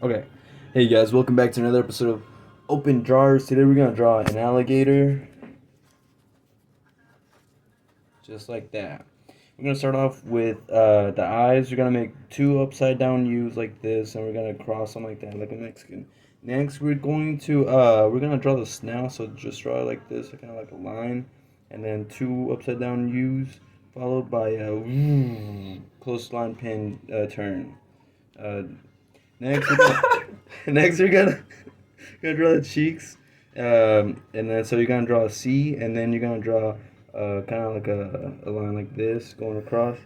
Okay. Hey guys, welcome back to another episode of Open Drawers. Today we're gonna draw an alligator. Just like that. We're gonna start off with the eyes. We're gonna make two upside down U's like this, and we're gonna cross them like that, like a Mexican. Next we're gonna draw the snout, so just draw it like this, kinda like a line, and then two upside down U's, followed by a close line pin turn. Uh, Next, we're gonna, next we're gonna draw the cheeks, and then so you're gonna draw a C, and then you're gonna draw kind of like a line like this going across.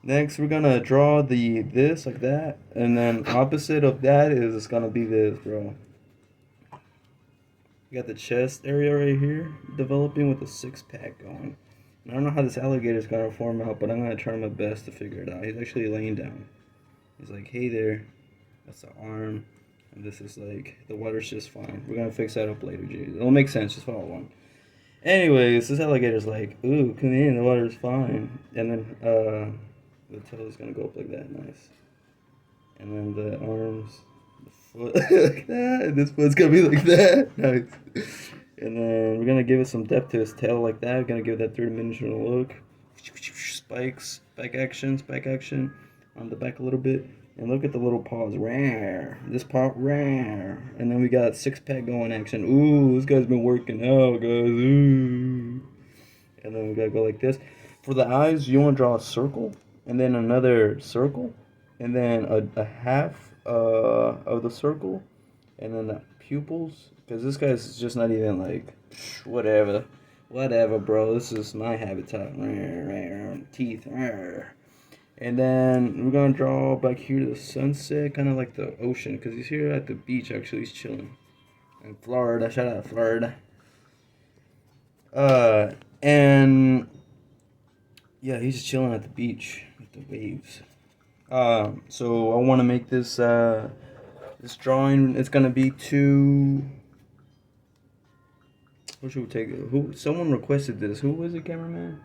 Next, we're gonna draw the this like that, and then opposite of that is it's gonna be this, bro. You got the chest area right here developing with a six pack going. And I don't know how this alligator is gonna form out, but I'm gonna try my best to figure it out. He's actually laying down. He's like, hey there. That's the arm. And this is like, the water's just fine. We're gonna fix that up later, G. It'll make sense, just follow along. Anyways, this alligator's like, ooh, come in, the water's fine. And then, the tail is gonna go up like that, nice. And then the arms, the foot, like that. And this foot's gonna be like that, nice. And then we're gonna give it some depth to his tail like that. We're gonna give that three-dimensional look. Spike action on the back a little bit. And look at the little paws. Rare. This paw, rare. And then we got six pack going action. Ooh, this guy's been working out, guys. Ooh. And then we gotta go like this. For the eyes, you want to draw a circle, and then another circle, and then a half of the circle, and then the pupils. Because this guy's just not even like, whatever. Whatever, bro. This is my habitat. Teeth. And then we're gonna draw back here to the sunset, kind of like the ocean, because he's here at the beach. Actually, he's chilling in Florida. Shout out Florida. And yeah, he's just chilling at the beach with the waves. So I want to make this drawing. It's gonna be two. What should we take? Who? Someone requested this. Who was it, cameraman?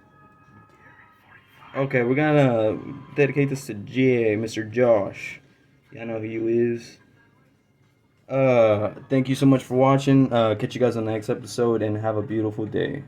Okay, we're gonna dedicate this to Mr. Josh. Y'all know who you is. Thank you so much for watching. Catch you guys on the next episode and have a beautiful day.